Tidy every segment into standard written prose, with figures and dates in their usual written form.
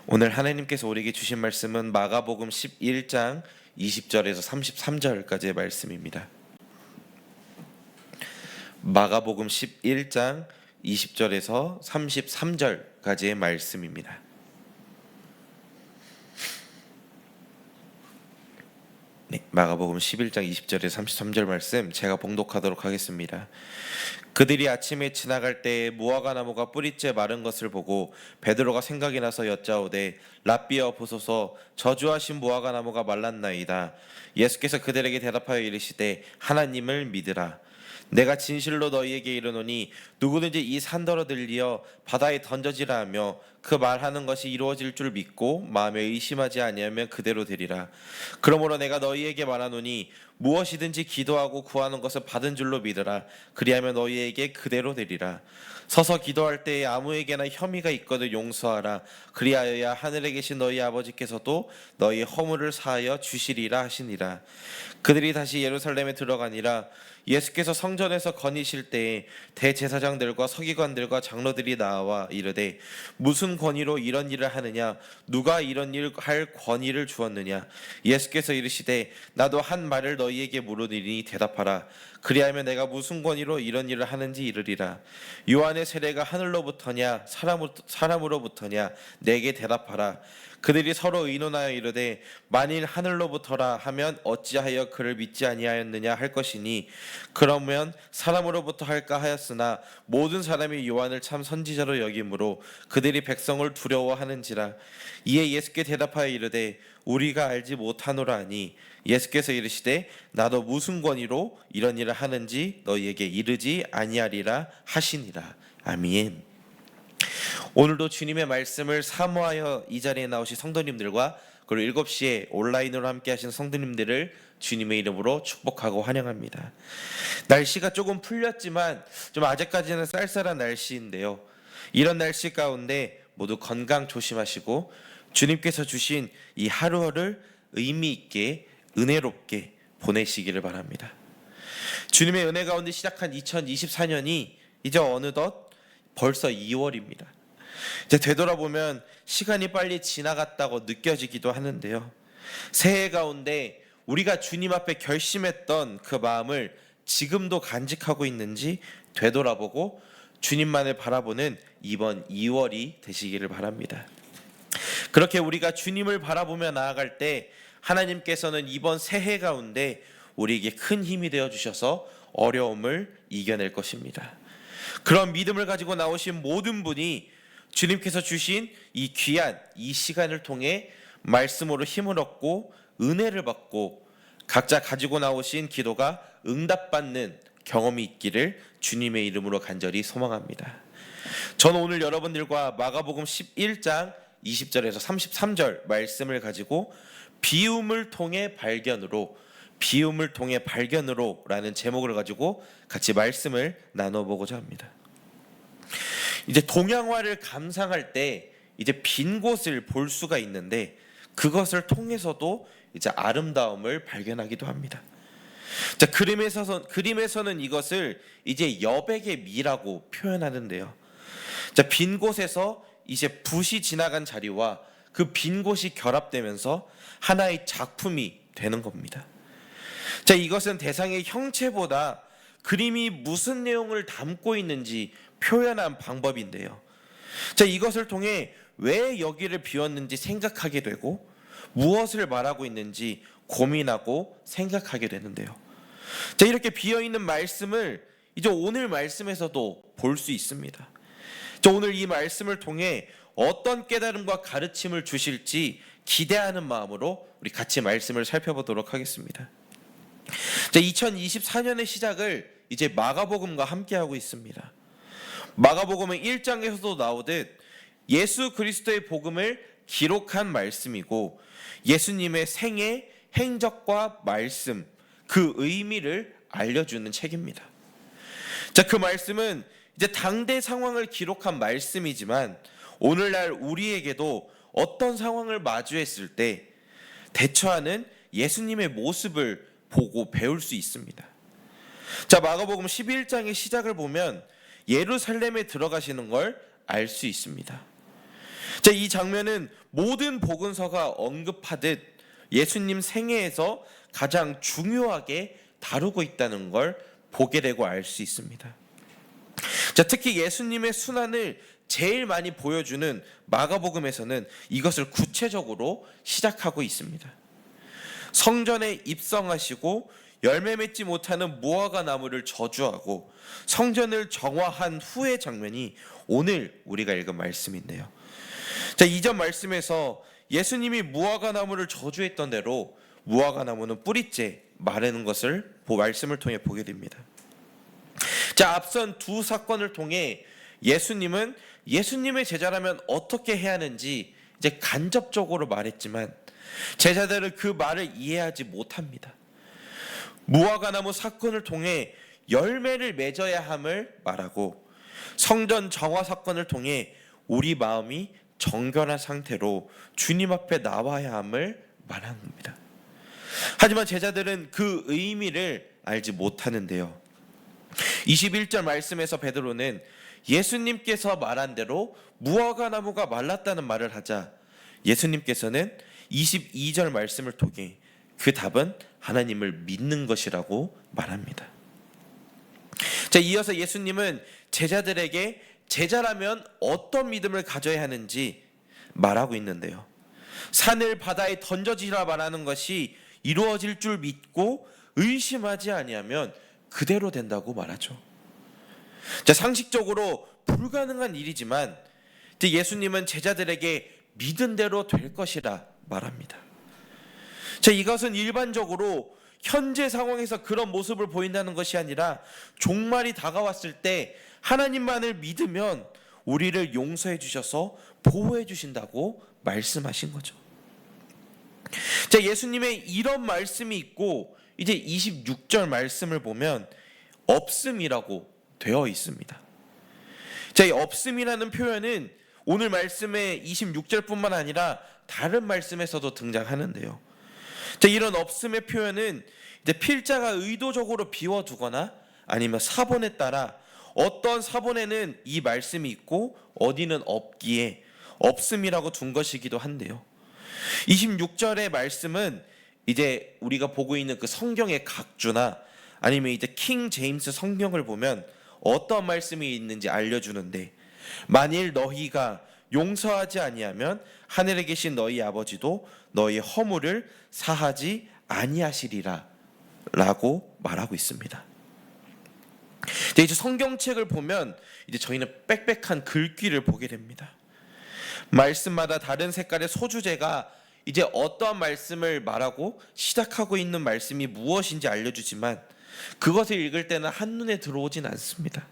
오늘 하나님께서 우리에게 주신 말씀은 마가복음 11장 20절에서 33절까지의 말씀입니다. 마가복음 11장 20절에서 33절까지의 말씀입니다. 마가복음 11장 20절에서 33절 말씀 제가 봉독하도록 하겠습니다. 그들이 아침에 지나갈 때에 무화과 나무가 뿌리째 마른 것을 보고 베드로가 생각이 나서 여짜오되 랍비여 보소서 저주하신 무화과 나무가 말랐나이다. 예수께서 그들에게 대답하여 이르시되 하나님을 믿으라. 내가 진실로 너희에게 이르노니 누구든지 이 산더러 들리어 바다에 던져지라 하며 그 말하는 것이 이루어질 줄 믿고 마음에 의심하지 아니하면 그대로 되리라. 그러므로 내가 너희에게 말하노니 무엇이든지 기도하고 구하는 것을 받은 줄로 믿으라. 그리하면 너희에게 그대로 되리라. 서서 기도할 때에 아무에게나 혐의가 있거든 용서하라. 그리하여야 하늘에 계신 너희 아버지께서도 너희 허물을 사하여 주시리라 하시니라. 그들이 다시 예루살렘에 들어가니라. 예수께서 성전에서 거니실 때에 대제사장들과 서기관들과 장로들이 나와 이르되 무슨 권위로 이런 일을 하느냐? 누가 이런 일 할 권위를 주었느냐? 예수께서 이르시되 나도 한 말을 너희에게 물으리니 대답하라. 그리하면 내가 무슨 권위로 이런 일을 하는지 이르리라. 요한의 세례가 하늘로부터냐 사람으로부터냐? 내게 대답하라. 그들이 서로 의논하여 이르되 만일 하늘로부터라 하면 어찌하여 그를 믿지 아니하였느냐 할 것이니 그러면 사람으로부터 할까 하였으나 모든 사람이 요한을 참 선지자로 여김으로 그들이 백성을 두려워하는지라. 이에 예수께 대답하여 이르되 우리가 알지 못하노라 하니 예수께서 이르시되 나도 무슨 권위로 이런 일을 하는지 너희에게 이르지 아니하리라 하시니라. 아멘. 오늘도 주님의 말씀을 사모하여 이 자리에 나오신 성도님들과 그리고 7시에 온라인으로 함께 하신 성도님들을 주님의 이름으로 축복하고 환영합니다. 날씨가 조금 풀렸지만 좀 아직까지는 쌀쌀한 날씨인데요. 이런 날씨 가운데 모두 건강 조심하시고 주님께서 주신 이 하루를 의미 있게 은혜롭게 보내시기를 바랍니다. 주님의 은혜 가운데 시작한 2024년이 이제 어느덧 벌써 2월입니다. 이제 되돌아보면 시간이 빨리 지나갔다고 느껴지기도 하는데요. 새해 가운데 우리가 주님 앞에 결심했던 그 마음을 지금도 간직하고 있는지 되돌아보고 주님만을 바라보는 이번 2월이 되시기를 바랍니다. 그렇게 우리가 주님을 바라보며 나아갈 때 하나님께서는 이번 새해 가운데 우리에게 큰 힘이 되어 주셔서 어려움을 이겨낼 것입니다. 그런 믿음을 가지고 나오신 모든 분이 주님께서 주신 이 귀한 이 시간을 통해 말씀으로 힘을 얻고 은혜를 받고 각자 가지고 나오신 기도가 응답받는 경험이 있기를 주님의 이름으로 간절히 소망합니다. 저는 오늘 여러분들과 마가복음 11장 20절에서 33절 말씀을 가지고 비움을 통해 발견으로 라는 제목을 가지고 같이 말씀을 나눠보고자 합니다. 이제 동양화를 감상할 때 이제 빈 곳을 볼 수가 있는데 그것을 통해서도 이제 아름다움을 발견하기도 합니다. 자, 그림에서는 이것을 이제 여백의 미라고 표현하는데요. 자, 빈 곳에서 이제 붓이 지나간 자리와 그 빈 곳이 결합되면서 하나의 작품이 되는 겁니다. 자, 이것은 대상의 형체보다 그림이 무슨 내용을 담고 있는지 표현한 방법인데요. 자, 이것을 통해 왜 여기를 비웠는지 생각하게 되고 무엇을 말하고 있는지 고민하고 생각하게 되는데요. 자, 이렇게 비어있는 말씀을 이제 오늘 말씀에서도 볼 수 있습니다. 자, 오늘 이 말씀을 통해 어떤 깨달음과 가르침을 주실지 기대하는 마음으로 우리 같이 말씀을 살펴보도록 하겠습니다. 자, 2024년의 시작을 이제 마가복음과 함께하고 있습니다. 마가복음은 1장에서도 나오듯 예수 그리스도의 복음을 기록한 말씀이고 예수님의 생애, 행적과 말씀, 그 의미를 알려주는 책입니다. 자, 그 말씀은 이제 당대 상황을 기록한 말씀이지만 오늘날 우리에게도 어떤 상황을 마주했을 때 대처하는 예수님의 모습을 보고 배울 수 있습니다. 자, 마가복음 11장의 시작을 보면 예루살렘에 들어가시는 걸 알 수 있습니다. 자, 이 장면은 모든 복음서가 언급하듯 예수님 생애에서 가장 중요하게 다루고 있다는 걸 보게 되고 알 수 있습니다. 자, 특히 예수님의 순환을 제일 많이 보여주는 마가복음에서는 이것을 구체적으로 시작하고 있습니다. 성전에 입성하시고 열매 맺지 못하는 무화과 나무를 저주하고 성전을 정화한 후의 장면이 오늘 우리가 읽은 말씀인데요. 자, 이전 말씀에서 예수님이 무화과 나무를 저주했던 대로 무화과 나무는 뿌리째 마르는 것을 말씀을 통해 보게 됩니다. 자, 앞선 두 사건을 통해 예수님은 예수님의 제자라면 어떻게 해야 하는지 이제 간접적으로 말했지만 제자들은 그 말을 이해하지 못합니다. 무화과 나무 사건을 통해 열매를 맺어야 함을 말하고 성전 정화 사건을 통해 우리 마음이 정결한 상태로 주님 앞에 나와야 함을 말합니다. 하지만 제자들은 그 의미를 알지 못하는데요. 21절 말씀에서 베드로는 예수님께서 말한 대로 무화과 나무가 말랐다는 말을 하자 예수님께서는 22절 말씀을 통해 그 답은 하나님을 믿는 것이라고 말합니다. 자, 이어서 예수님은 제자들에게 제자라면 어떤 믿음을 가져야 하는지 말하고 있는데요. 산을 바다에 던져지라 말하는 것이 이루어질 줄 믿고 의심하지 아니하면 그대로 된다고 말하죠. 자, 상식적으로 불가능한 일이지만 예수님은 제자들에게 믿은 대로 될 것이라 말합니다. 자, 이것은 일반적으로 현재 상황에서 그런 모습을 보인다는 것이 아니라 종말이 다가왔을 때 하나님만을 믿으면 우리를 용서해 주셔서 보호해 주신다고 말씀하신 거죠. 자, 예수님의 이런 말씀이 있고 이제 26절 말씀을 보면 없음이라고 되어 있습니다. 자, 이 없음이라는 표현은 오늘 말씀의 26절뿐만 아니라 다른 말씀에서도 등장하는데요. 자, 이런 없음의 표현은 이제 필자가 의도적으로 비워두거나 아니면 사본에 따라 어떤 사본에는 이 말씀이 있고 어디는 없기에 없음이라고 둔 것이기도 한데요. 26절의 말씀은 이제 우리가 보고 있는 그 성경의 각주나 아니면 이제 킹 제임스 성경을 보면 어떤 말씀이 있는지 알려주는데 만일 너희가 용서하지 아니하면 하늘에 계신 너희 아버지도 너희 허물을 사하지 아니하시리라 라고 말하고 있습니다. 이제 성경책을 보면 이제 저희는 빽빽한 글귀를 보게 됩니다. 말씀마다 다른 색깔의 소주제가 이제 어떠한 말씀을 말하고 시작하고 있는 말씀이 무엇인지 알려주지만 그것을 읽을 때는 한눈에 들어오진 않습니다.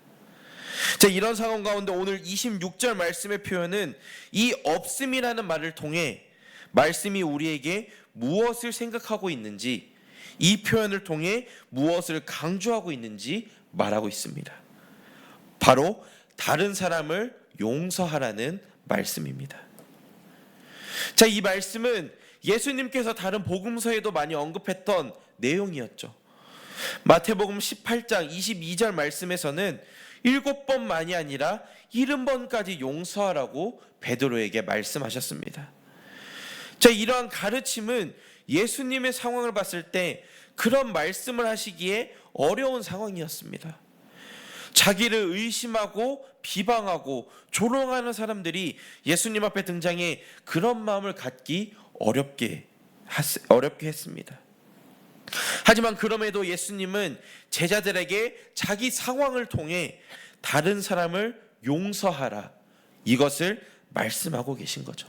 자, 이런 상황 가운데 오늘 26절 말씀의 표현은 이 없음이라는 말을 통해 말씀이 우리에게 무엇을 생각하고 있는지 이 표현을 통해 무엇을 강조하고 있는지 말하고 있습니다. 바로 다른 사람을 용서하라는 말씀입니다. 자, 이 말씀은 예수님께서 다른 복음서에도 많이 언급했던 내용이었죠. 마태복음 18장 22절 말씀에서는 7번만이 아니라 70번까지 용서하라고 베드로에게 말씀하셨습니다. 자, 이러한 가르침은 예수님의 상황을 봤을 때 그런 말씀을 하시기에 어려운 상황이었습니다. 자기를 의심하고 비방하고 조롱하는 사람들이 예수님 앞에 등장해 그런 마음을 갖기 어렵게 했습니다. 하지만 그럼에도 예수님은 제자들에게 자기 상황을 통해 다른 사람을 용서하라 이것을 말씀하고 계신 거죠.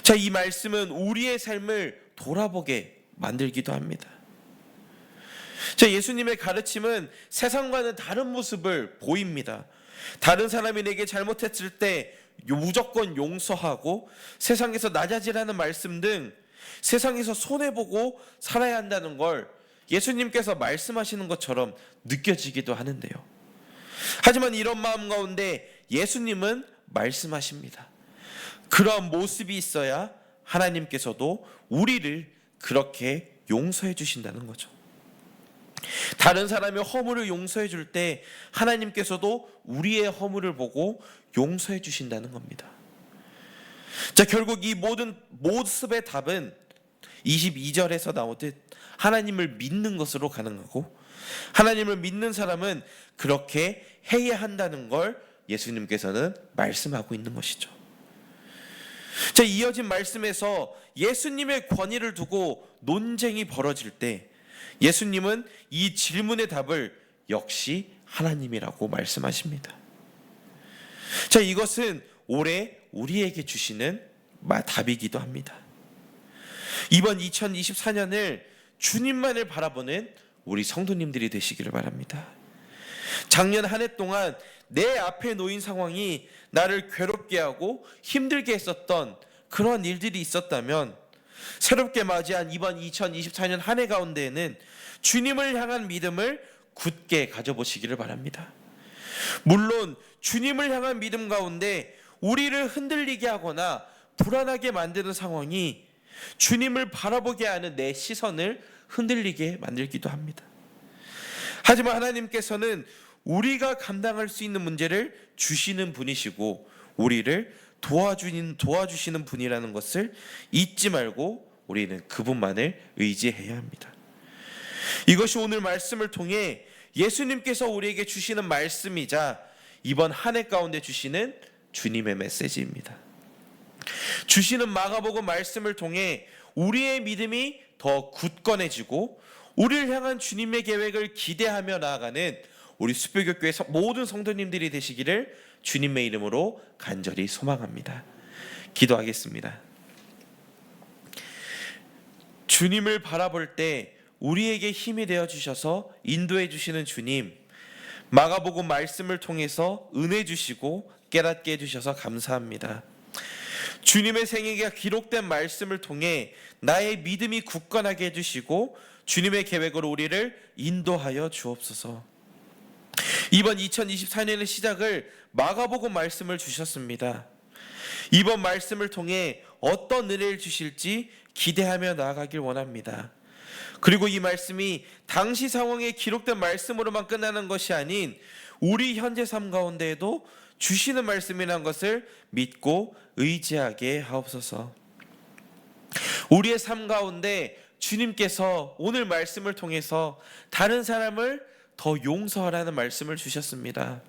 자, 이 말씀은 우리의 삶을 돌아보게 만들기도 합니다. 자, 예수님의 가르침은 세상과는 다른 모습을 보입니다. 다른 사람이 내게 잘못했을 때 무조건 용서하고 세상에서 낮아지라는 말씀 등 세상에서 손해보고 살아야 한다는 걸 예수님께서 말씀하시는 것처럼 느껴지기도 하는데요. 하지만 이런 마음 가운데 예수님은 말씀하십니다. 그런 모습이 있어야 하나님께서도 우리를 그렇게 용서해 주신다는 거죠. 다른 사람의 허물을 용서해 줄 때 하나님께서도 우리의 허물을 보고 용서해 주신다는 겁니다. 자, 결국 이 모든 모습의 답은 22절에서 나오듯 하나님을 믿는 것으로 가능하고, 하나님을 믿는 사람은 그렇게 해야 한다는 걸 예수님께서는 말씀하고 있는 것이죠. 자, 이어진 말씀에서 예수님의 권위를 두고 논쟁이 벌어질 때 예수님은 이 질문의 답을 역시 하나님이라고 말씀하십니다. 자, 이것은 올해 우리에게 주시는 답이기도 합니다. 이번 2024년을 주님만을 바라보는 우리 성도님들이 되시기를 바랍니다. 작년 한 해 동안 내 앞에 놓인 상황이 나를 괴롭게 하고 힘들게 했었던 그런 일들이 있었다면, 새롭게 맞이한 이번 2024년 한 해 가운데에는 주님을 향한 믿음을 굳게 가져보시기를 바랍니다. 물론 주님을 향한 믿음 가운데 우리를 흔들리게 하거나 불안하게 만드는 상황이 주님을 바라보게 하는 내 시선을 흔들리게 만들기도 합니다. 하지만 하나님께서는 우리가 감당할 수 있는 문제를 주시는 분이시고 우리를 도와주시는 분이라는 것을 잊지 말고 우리는 그분만을 의지해야 합니다. 이것이 오늘 말씀을 통해 예수님께서 우리에게 주시는 말씀이자 이번 한 해 가운데 주시는 주님의 메시지입니다. 주시는 마가복음 말씀을 통해 우리의 믿음이 더 굳건해지고 우리를 향한 주님의 계획을 기대하며 나아가는 우리 숲별교회 모든 성도님들이 되시기를 주님의 이름으로 간절히 소망합니다. 기도하겠습니다. 주님을 바라볼 때 우리에게 힘이 되어 주셔서 인도해 주시는 주님, 마가복음 말씀을 통해서 은혜 주시고 깨닫게 해주셔서 감사합니다. 주님의 생애가 기록된 말씀을 통해 나의 믿음이 굳건하게 해주시고 주님의 계획으로 우리를 인도하여 주옵소서. 이번 2024년의 시작을 마가복음 말씀을 주셨습니다. 이번 말씀을 통해 어떤 은혜를 주실지 기대하며 나아가길 원합니다. 그리고 이 말씀이 당시 상황에 기록된 말씀으로만 끝나는 것이 아닌 우리 현재 삶 가운데에도 주시는 말씀이라는 것을 믿고 의지하게 하옵소서. 우리의 삶 가운데 주님께서 오늘 말씀을 통해서 다른 사람을 더 용서하라는 말씀을 주셨습니다.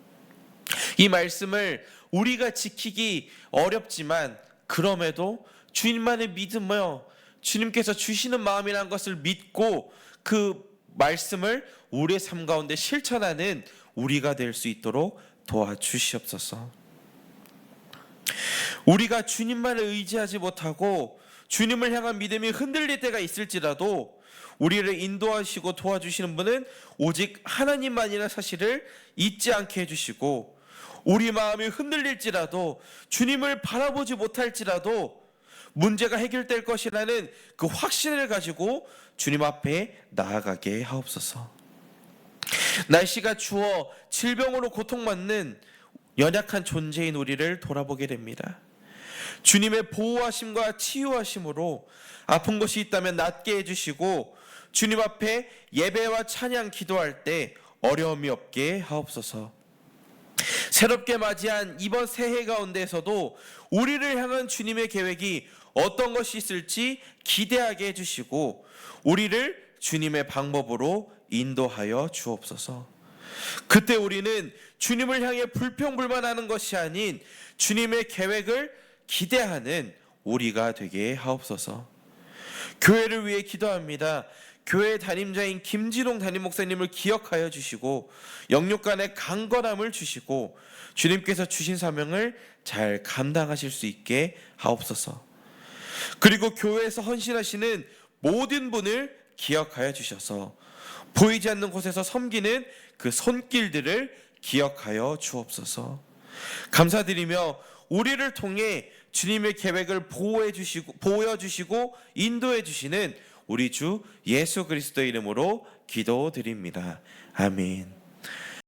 이 말씀을 우리가 지키기 어렵지만 그럼에도 주님만을 믿으며 주님께서 주시는 마음이라는 것을 믿고 그 말씀을 우리의 삶 가운데 실천하는 우리가 될 수 있도록 도와주시옵소서. 우리가 주님만을 의지하지 못하고 주님을 향한 믿음이 흔들릴 때가 있을지라도 우리를 인도하시고 도와주시는 분은 오직 하나님만이라는 사실을 잊지 않게 해주시고, 우리 마음이 흔들릴지라도 주님을 바라보지 못할지라도 문제가 해결될 것이라는 그 확신을 가지고 주님 앞에 나아가게 하옵소서. 날씨가 추워 질병으로 고통받는 연약한 존재인 우리를 돌아보게 됩니다. 주님의 보호하심과 치유하심으로 아픈 것이 있다면 낫게 해주시고 주님 앞에 예배와 찬양 기도할 때 어려움이 없게 하옵소서. 새롭게 맞이한 이번 새해 가운데에서도 우리를 향한 주님의 계획이 어떤 것이 있을지 기대하게 해주시고 우리를 주님의 방법으로 인도하여 주옵소서. 그때 우리는 주님을 향해 불평불만하는 것이 아닌 주님의 계획을 기대하는 우리가 되게 하옵소서. 교회를 위해 기도합니다. 교회 담임자인 김지동 담임 목사님을 기억하여 주시고 영육간의 강건함을 주시고 주님께서 주신 사명을 잘 감당하실 수 있게 하옵소서. 그리고 교회에서 헌신하시는 모든 분을 기억하여 주셔서 보이지 않는 곳에서 섬기는 그 손길들을 기억하여 주옵소서. 감사드리며 우리를 통해 주님의 계획을 보여주시고 인도해 주시는 우리 주 예수 그리스도의 이름으로 기도드립니다. 아멘.